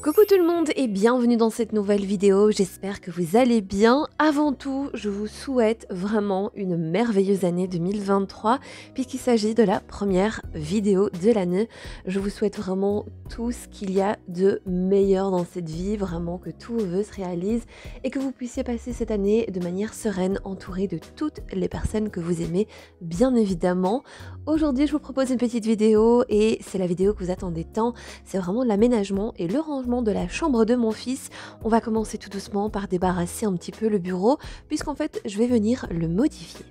Coucou tout le monde et bienvenue dans cette nouvelle vidéo, j'espère que vous allez bien. Avant tout, je vous souhaite vraiment une merveilleuse année 2023 puisqu'il s'agit de la première vidéo de l'année. Je vous souhaite vraiment tout ce qu'il y a de meilleur dans cette vie, vraiment que tous vos vœux se réalisent et que vous puissiez passer cette année de manière sereine, entourée de toutes les personnes que vous aimez, bien évidemment. Aujourd'hui, je vous propose une petite vidéo et c'est la vidéo que vous attendez tant, c'est vraiment l'aménagement et le rangement de la chambre de mon fils. On va commencer tout doucement par débarrasser un petit peu le bureau puisqu'en fait je vais venir le modifier.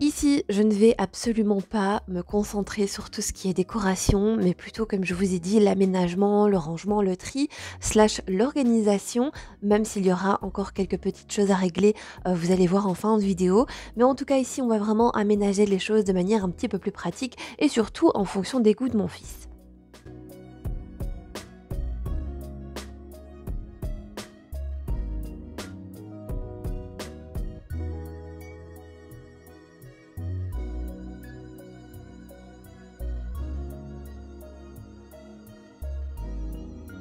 Ici, je ne vais absolument pas me concentrer sur tout ce qui est décoration, mais plutôt, comme je vous ai dit, l'aménagement, le rangement, le tri, slash l'organisation, même s'il y aura encore quelques petites choses à régler, vous allez voir en fin de vidéo. Mais en tout cas, ici, on va vraiment aménager les choses de manière un petit peu plus pratique et surtout en fonction des goûts de mon fils.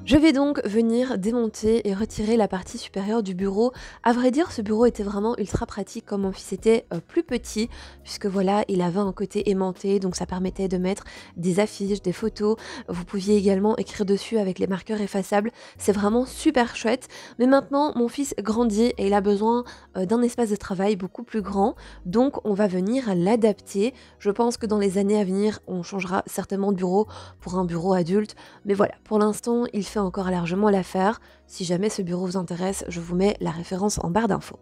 Je vais donc venir démonter et retirer la partie supérieure du bureau. À vrai dire, ce bureau était vraiment ultra pratique quand mon fils était plus petit, puisque voilà, il avait un côté aimanté, donc ça permettait de mettre des affiches, des photos. Vous pouviez également écrire dessus avec les marqueurs effaçables. C'est vraiment super chouette. Mais maintenant, mon fils grandit et il a besoin d'un espace de travail beaucoup plus grand, donc on va venir l'adapter. Je pense que dans les années à venir, on changera certainement de bureau pour un bureau adulte, mais voilà, pour l'instant, il fait encore largement l'affaire. Si jamais ce bureau vous intéresse, je vous mets la référence en barre d'infos.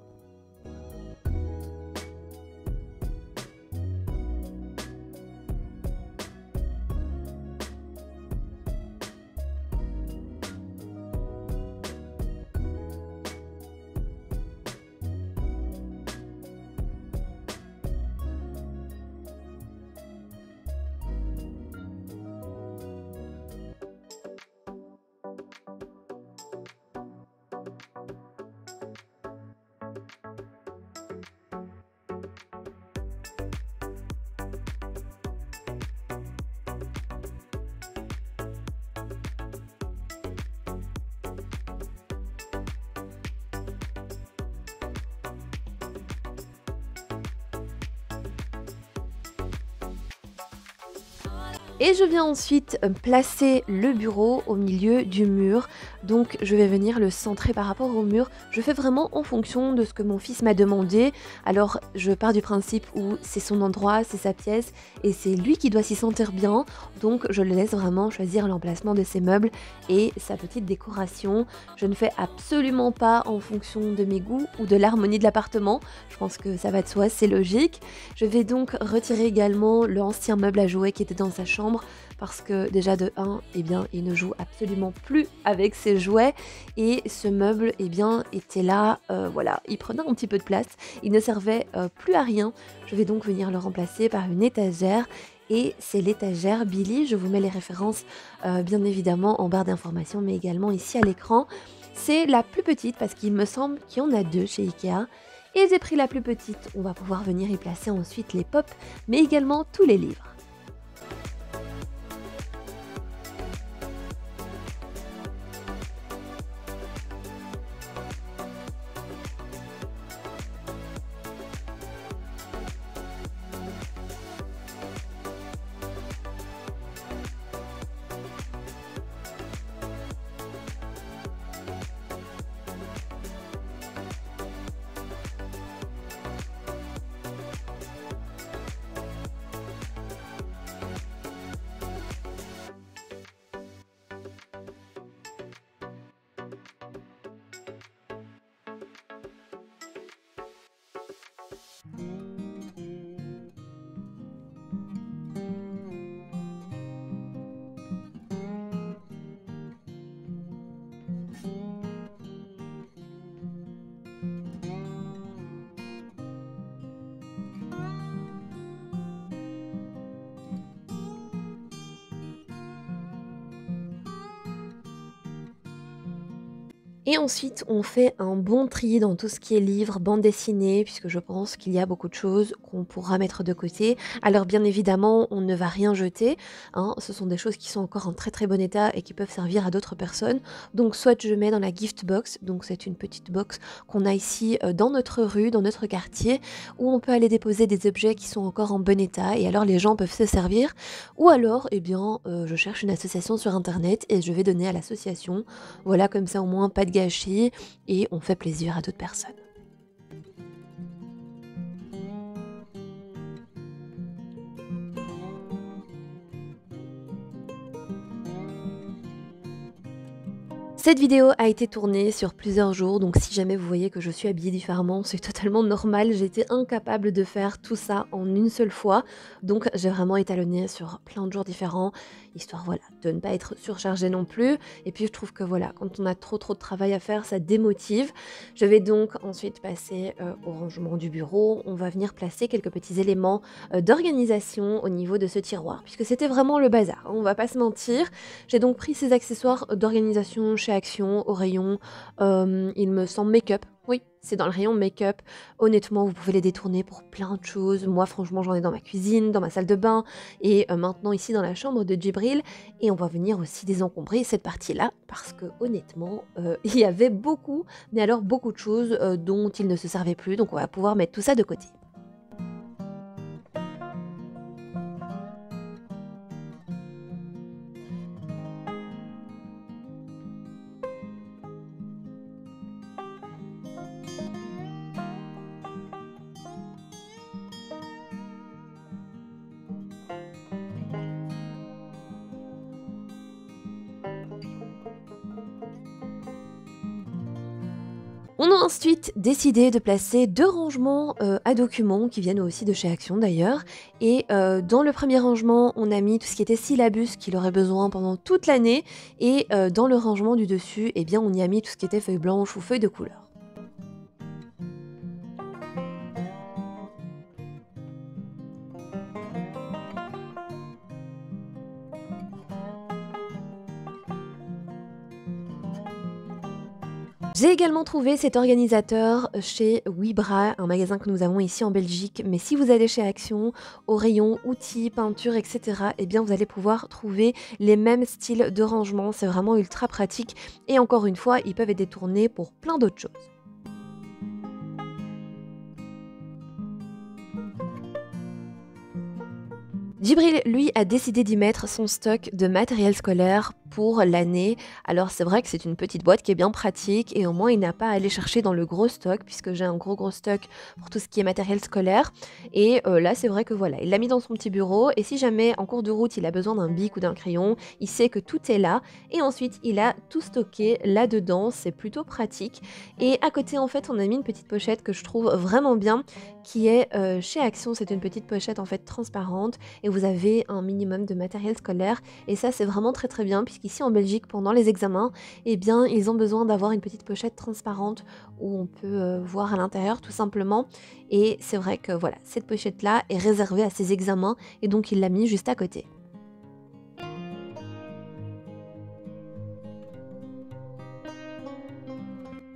Et je viens ensuite placer le bureau au milieu du mur. Donc je vais venir le centrer par rapport au mur. Je fais vraiment en fonction de ce que mon fils m'a demandé. Alors je pars du principe où c'est son endroit, c'est sa pièce et c'est lui qui doit s'y sentir bien. Donc je le laisse vraiment choisir l'emplacement de ses meubles et sa petite décoration. Je ne fais absolument pas en fonction de mes goûts ou de l'harmonie de l'appartement. Je pense que ça va de soi, c'est logique. Je vais donc retirer également l'ancien meuble à jouets qui était dans sa chambre parce que déjà de 1, eh bien, il ne joue absolument plus avec ses jouets et ce meuble eh bien, était là, voilà, il prenait un petit peu de place, il ne servait plus à rien. Je vais donc venir le remplacer par une étagère et c'est l'étagère Billy. Je vous mets les références bien évidemment en barre d'informations mais également ici à l'écran. C'est la plus petite parce qu'il me semble qu'il y en a 2 chez Ikea. Et j'ai pris la plus petite, on va pouvoir venir y placer ensuite les pops mais également tous les livres. Et ensuite, on fait un bon tri dans tout ce qui est livres, bande dessinée, puisque je pense qu'il y a beaucoup de choses qu'on pourra mettre de côté. Alors bien évidemment, on ne va rien jeter, hein, ce sont des choses qui sont encore en très très bon état et qui peuvent servir à d'autres personnes. Donc soit je mets dans la gift box, donc c'est une petite box qu'on a ici dans notre rue, dans notre quartier, où on peut aller déposer des objets qui sont encore en bon état et alors les gens peuvent se servir. Ou alors, eh bien, je cherche une association sur internet et je vais donner à l'association. Voilà, comme ça au moins pas de gâchis et on fait plaisir à d'autres personnes. Cette vidéo a été tournée sur plusieurs jours, donc si jamais vous voyez que je suis habillée différemment, c'est totalement normal. J'étais incapable de faire tout ça en une seule fois, donc j'ai vraiment étalonné sur plein de jours différents, histoire voilà, de ne pas être surchargée non plus. Et puis je trouve que voilà, quand on a trop de travail à faire, ça démotive. Je vais donc ensuite passer au rangement du bureau. On va venir placer quelques petits éléments d'organisation au niveau de ce tiroir, puisque c'était vraiment le bazar, hein, on va pas se mentir. J'ai donc pris ces accessoires d'organisation chez Action au rayon, il me semble make-up. Oui, c'est dans le rayon make-up. Honnêtement, vous pouvez les détourner pour plein de choses. Moi, franchement, j'en ai dans ma cuisine, dans ma salle de bain et maintenant ici dans la chambre de Djibril. Et on va venir aussi désencombrer cette partie-là parce que honnêtement, il y avait beaucoup, mais alors beaucoup de choses dont il ne se servait plus. Donc on va pouvoir mettre tout ça de côté. On a ensuite décidé de placer 2 rangements, à documents qui viennent aussi de chez Action d'ailleurs et dans le premier rangement, on a mis tout ce qui était syllabus qu'il aurait besoin pendant toute l'année et dans le rangement du dessus, eh bien, on y a mis tout ce qui était feuilles blanches ou feuilles de couleur. J'ai également trouvé cet organisateur chez Wibra, un magasin que nous avons ici en Belgique. Mais si vous allez chez Action, au rayon outils, peinture, etc., eh bien vous allez pouvoir trouver les mêmes styles de rangement. C'est vraiment ultra pratique. Et encore une fois, ils peuvent être détournés pour plein d'autres choses. Djibril, lui, a décidé d'y mettre son stock de matériel scolaire pour l'année. Alors c'est vrai que c'est une petite boîte qui est bien pratique et au moins il n'a pas à aller chercher dans le gros stock puisque j'ai un gros stock pour tout ce qui est matériel scolaire. Et là c'est vrai que voilà, il l'a mis dans son petit bureau et si jamais en cours de route il a besoin d'un bic ou d'un crayon, il sait que tout est là et ensuite il a tout stocké là-dedans, c'est plutôt pratique. Et à côté en fait on a mis une petite pochette que je trouve vraiment bien qui est chez Action, c'est une petite pochette en fait transparente et vous avez un minimum de matériel scolaire et ça c'est vraiment très bien puisqu'ici en Belgique pendant les examens eh bien ils ont besoin d'avoir une petite pochette transparente où on peut voir à l'intérieur tout simplement et c'est vrai que voilà cette pochette là est réservée à ces examens et donc il l'a mis juste à côté.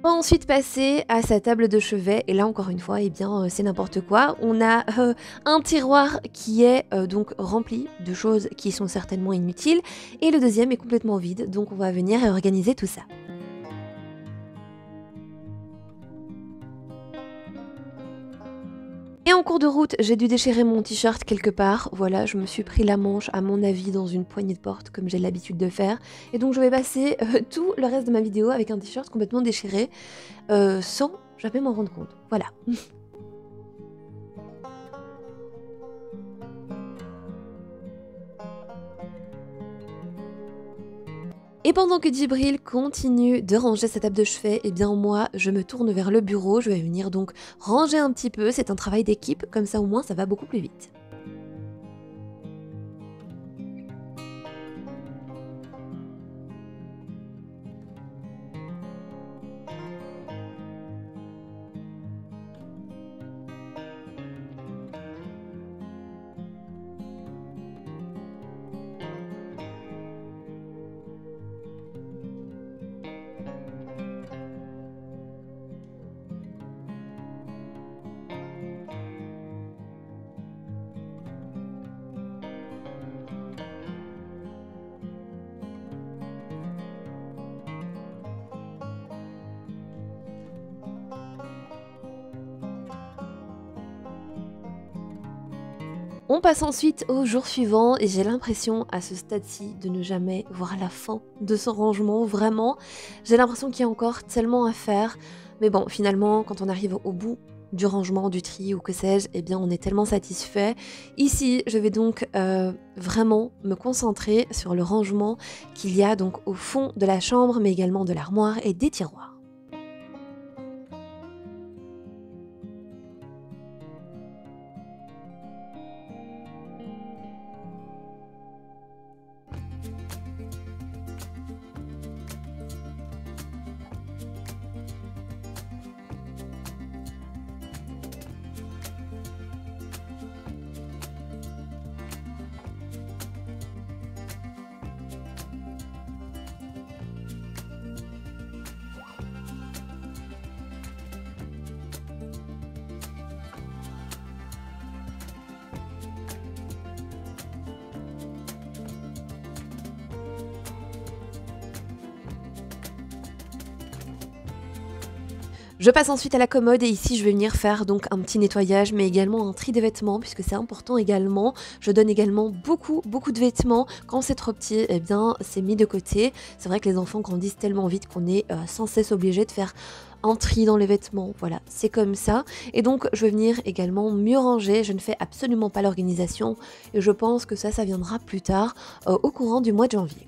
On va ensuite passer à sa table de chevet et là encore une fois, eh bien, c'est n'importe quoi. On a, un tiroir qui est, donc rempli de choses qui sont certainement inutiles et le deuxième est complètement vide, donc on va venir réorganiser tout ça. Et en cours de route, j'ai dû déchirer mon t-shirt quelque part. Voilà, je me suis pris la manche, à mon avis, dans une poignée de porte, comme j'ai l'habitude de faire. Et donc, je vais passer tout le reste de ma vidéo avec un t-shirt complètement déchiré, sans jamais m'en rendre compte. Voilà. Et pendant que Djibril continue de ranger sa table de chevet, eh bien moi, je me tourne vers le bureau. Je vais venir donc ranger un petit peu. C'est un travail d'équipe, comme ça au moins ça va beaucoup plus vite. On passe ensuite au jour suivant et j'ai l'impression à ce stade-ci de ne jamais voir la fin de ce rangement, vraiment. J'ai l'impression qu'il y a encore tellement à faire. Mais bon, finalement, quand on arrive au bout du rangement, du tri ou que sais-je, eh bien on est tellement satisfait. Ici, je vais donc vraiment me concentrer sur le rangement qu'il y a donc au fond de la chambre, mais également de l'armoire et des tiroirs. Je passe ensuite à la commode et ici je vais venir faire donc un petit nettoyage mais également un tri des vêtements puisque c'est important également. Je donne également beaucoup de vêtements. Quand c'est trop petit, eh bien c'est mis de côté. C'est vrai que les enfants grandissent tellement vite qu'on est sans cesse obligé de faire un tri dans les vêtements. Voilà, c'est comme ça. Et donc je vais venir également mieux ranger. Je ne fais absolument pas l'organisation et je pense que ça viendra plus tard au courant du mois de janvier.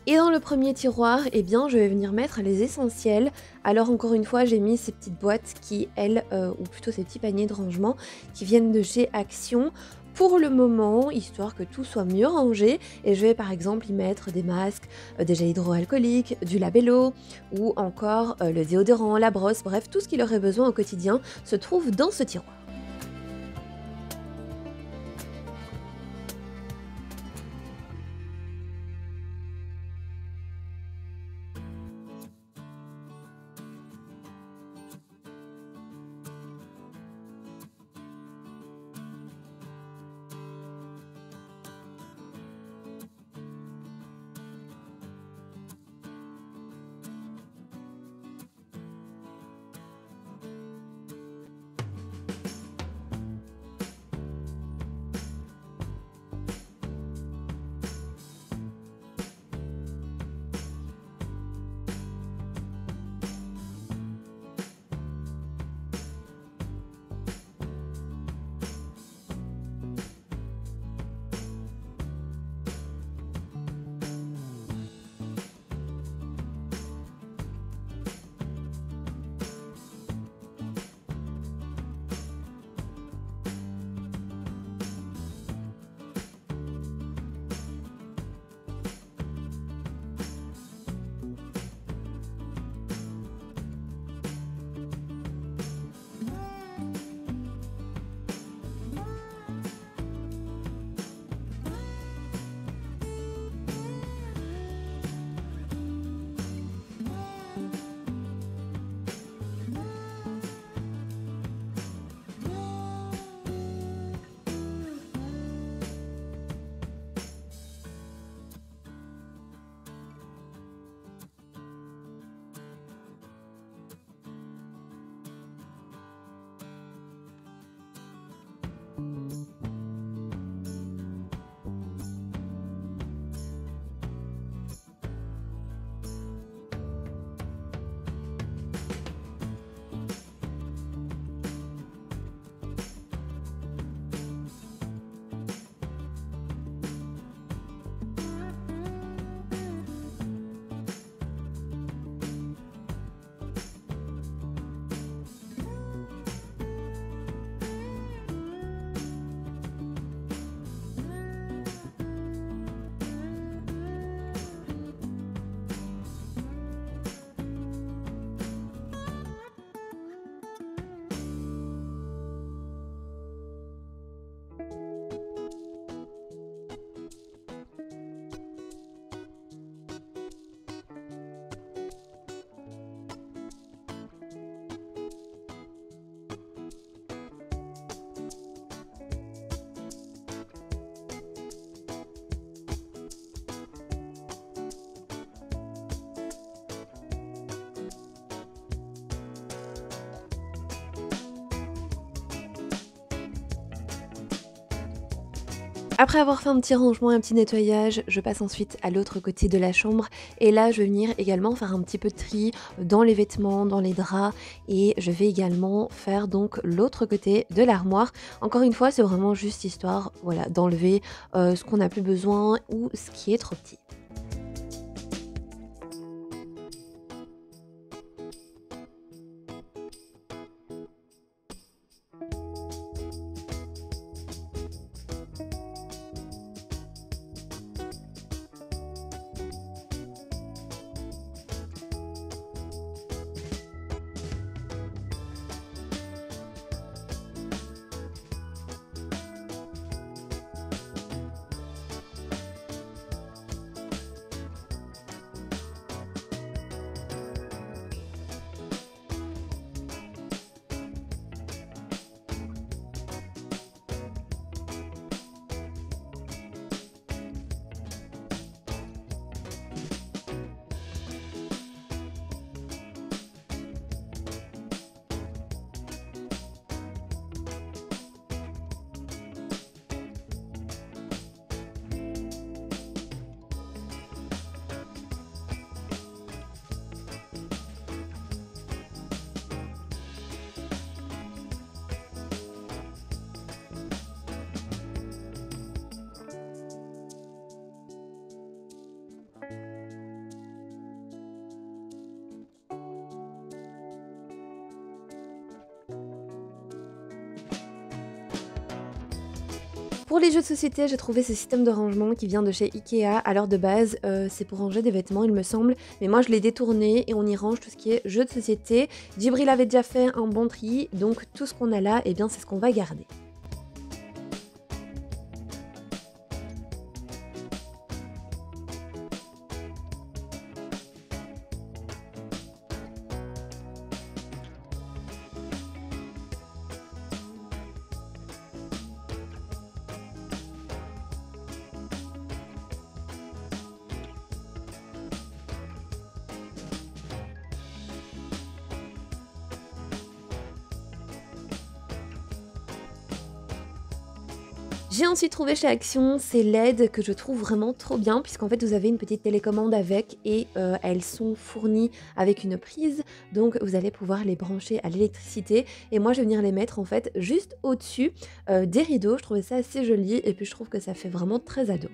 Et dans le premier tiroir, eh bien, je vais venir mettre les essentiels. Alors encore une fois, j'ai mis ces petites boîtes qui, elles, ou plutôt ces petits paniers de rangement qui viennent de chez Action pour le moment, histoire que tout soit mieux rangé. Et je vais par exemple y mettre des masques, des gels hydroalcooliques, du labello ou encore le déodorant, la brosse, bref, tout ce qu'il aurait besoin au quotidien se trouve dans ce tiroir. Après avoir fait un petit rangement et un petit nettoyage, je passe ensuite à l'autre côté de la chambre et là je vais venir également faire un petit peu de tri dans les vêtements, dans les draps et je vais également faire donc l'autre côté de l'armoire. Encore une fois, c'est vraiment juste histoire voilà, d'enlever ce qu'on n'a plus besoin ou ce qui est trop petit. Pour les jeux de société, j'ai trouvé ce système de rangement qui vient de chez Ikea. Alors de base, c'est pour ranger des vêtements, il me semble. Mais moi, je l'ai détourné et on y range tout ce qui est jeux de société. Djibril avait déjà fait un bon tri, donc tout ce qu'on a là, eh bien, c'est ce qu'on va garder. J'ai ensuite trouvé chez Action ces LED que je trouve vraiment trop bien puisqu'en fait vous avez une petite télécommande avec et elles sont fournies avec une prise, donc vous allez pouvoir les brancher à l'électricité et moi je vais venir les mettre en fait juste au-dessus des rideaux. Je trouvais ça assez joli et puis je trouve que ça fait vraiment très ado.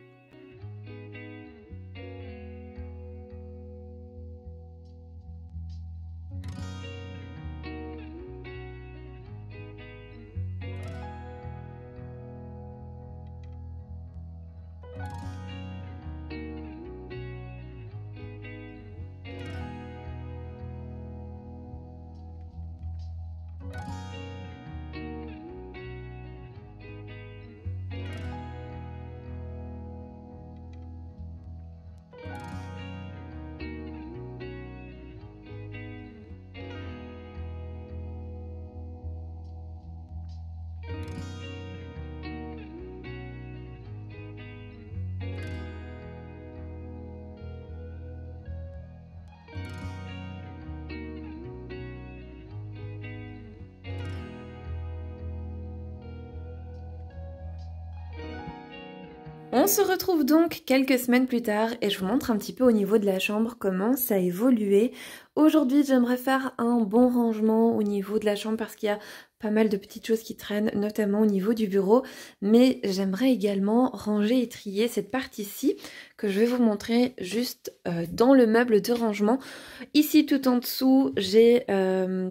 On se retrouve donc quelques semaines plus tard et je vous montre un petit peu au niveau de la chambre comment ça a évolué. Aujourd'hui, j'aimerais faire un bon rangement au niveau de la chambre parce qu'il y a pas mal de petites choses qui traînent, notamment au niveau du bureau. Mais j'aimerais également ranger et trier cette partie-ci que je vais vous montrer juste dans le meuble de rangement. Ici, tout en dessous, j'ai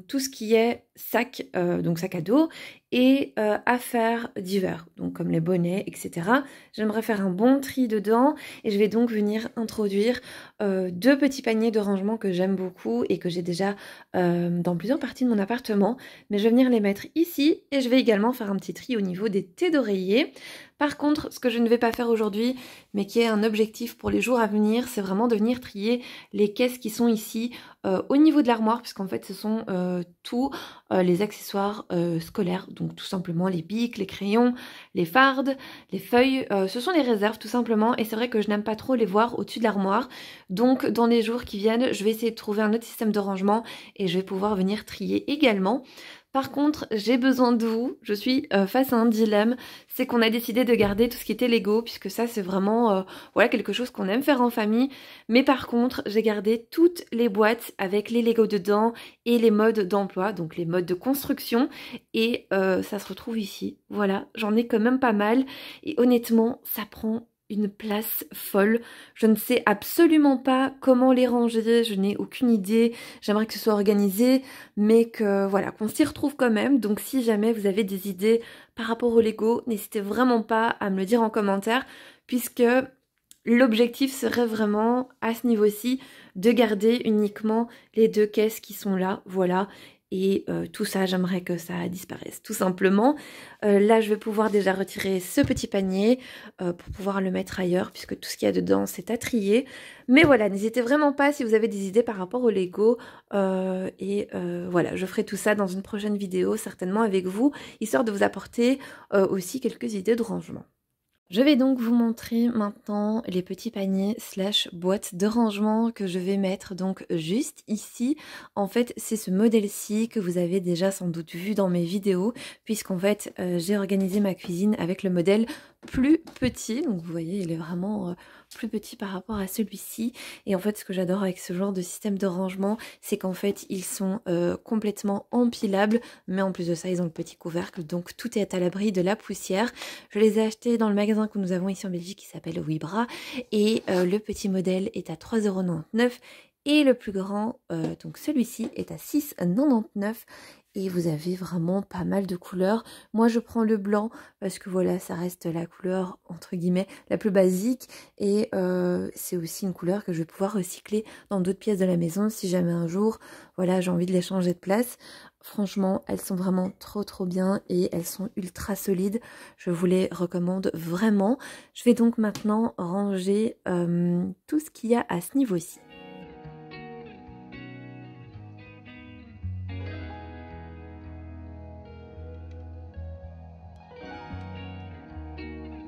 tout ce qui est sac, donc sac à dos et affaires divers, donc comme les bonnets, etc. J'aimerais faire un bon tri dedans et je vais donc venir introduire deux petits paniers de rangement que j'aime beaucoup et que j'ai déjà dans plusieurs parties de mon appartement, mais je vais venir les mettre ici et je vais également faire un petit tri au niveau des thés d'oreiller. Par contre, ce que je ne vais pas faire aujourd'hui, mais qui est un objectif pour les jours à venir, c'est vraiment de venir trier les caisses qui sont ici au niveau de l'armoire, puisqu'en fait ce sont tous les accessoires scolaires, donc tout simplement les bics, les crayons, les fardes, les feuilles, ce sont les réserves tout simplement, et c'est vrai que je n'aime pas trop les voir au-dessus de l'armoire, donc dans les jours qui viennent, je vais essayer de trouver un autre système de rangement et je vais pouvoir venir trier également. Par contre, j'ai besoin de vous, je suis face à un dilemme, c'est qu'on a décidé de garder tout ce qui était Lego, puisque ça c'est vraiment voilà, quelque chose qu'on aime faire en famille, mais par contre j'ai gardé toutes les boîtes avec les Lego dedans et les modes d'emploi, donc les modes de construction, et ça se retrouve ici, voilà, j'en ai quand même pas mal, et honnêtement ça prend une place folle. Je ne sais absolument pas comment les ranger, je n'ai aucune idée. J'aimerais que ce soit organisé, mais que voilà, qu'on s'y retrouve quand même. Donc si jamais vous avez des idées par rapport au Lego, n'hésitez vraiment pas à me le dire en commentaire, puisque l'objectif serait vraiment à ce niveau-ci de garder uniquement les 2 caisses qui sont là, voilà. Et tout ça, j'aimerais que ça disparaisse, tout simplement. Là, je vais pouvoir déjà retirer ce petit panier pour pouvoir le mettre ailleurs, puisque tout ce qu'il y a dedans, c'est à trier. Mais voilà, n'hésitez vraiment pas si vous avez des idées par rapport au Lego. Voilà, je ferai tout ça dans une prochaine vidéo, certainement avec vous, histoire de vous apporter aussi quelques idées de rangement. Je vais donc vous montrer maintenant les petits paniers slash boîtes de rangement que je vais mettre donc juste ici. En fait, c'est ce modèle-ci que vous avez déjà sans doute vu dans mes vidéos, puisqu'en fait, j'ai organisé ma cuisine avec le modèle plus petit. Donc vous voyez, il est vraiment plus petit par rapport à celui-ci. Et en fait, ce que j'adore avec ce genre de système de rangement, c'est qu'en fait, ils sont complètement empilables, mais en plus de ça, ils ont le petit couvercle, donc tout est à l'abri de la poussière. Je les ai achetés dans le magasin que nous avons ici en Belgique qui s'appelle Wibra, et le petit modèle est à 3,99 € et le plus grand, donc celui-ci, est à 6,99 €. Et vous avez vraiment pas mal de couleurs. Moi je prends le blanc parce que voilà, ça reste la couleur entre guillemets la plus basique, et c'est aussi une couleur que je vais pouvoir recycler dans d'autres pièces de la maison si jamais un jour voilà, j'ai envie de les changer de place. Franchement, elles sont vraiment trop bien et elles sont ultra solides. Je vous les recommande vraiment. Je vais donc maintenant ranger tout ce qu'il y a à ce niveau-ci.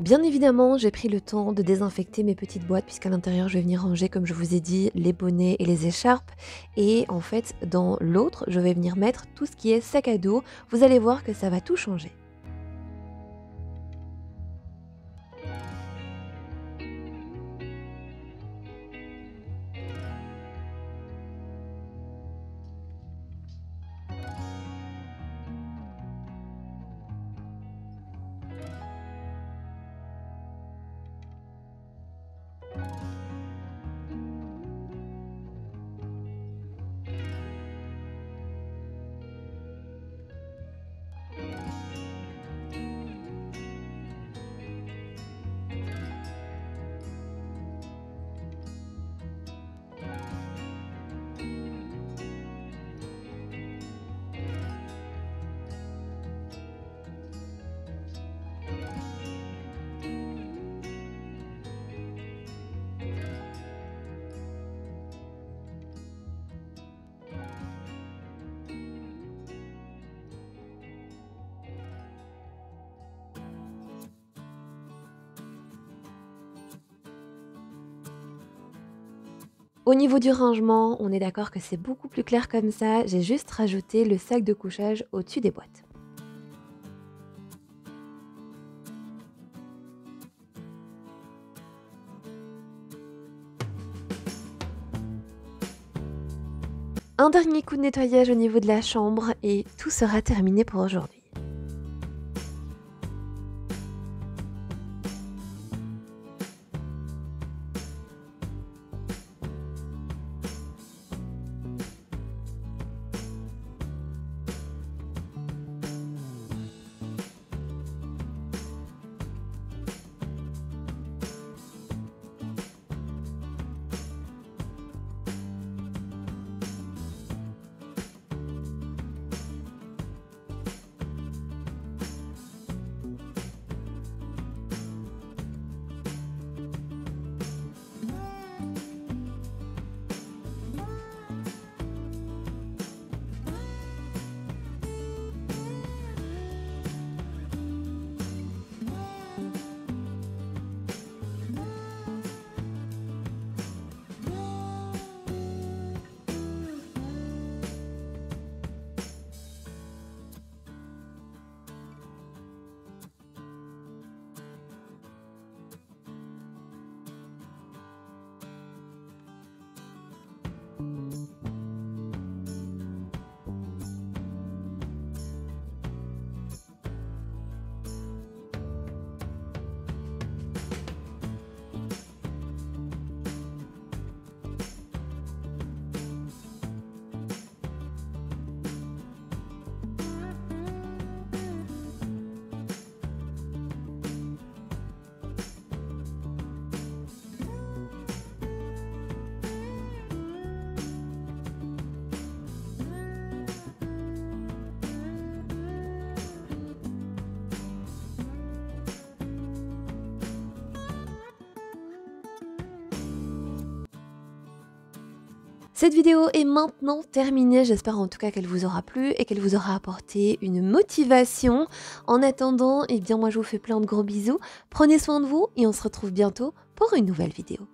Bien évidemment, j'ai pris le temps de désinfecter mes petites boîtes, puisqu'à l'intérieur, je vais venir ranger, comme je vous ai dit, les bonnets et les écharpes. Et en fait, dans l'autre, je vais venir mettre tout ce qui est sac à dos. Vous allez voir que ça va tout changer. Au niveau du rangement, on est d'accord que c'est beaucoup plus clair comme ça. J'ai juste rajouté le sac de couchage au-dessus des boîtes. Un dernier coup de nettoyage au niveau de la chambre et tout sera terminé pour aujourd'hui. Cette vidéo est maintenant terminée, j'espère en tout cas qu'elle vous aura plu et qu'elle vous aura apporté une motivation. En attendant, eh bien moi je vous fais plein de gros bisous, prenez soin de vous et on se retrouve bientôt pour une nouvelle vidéo.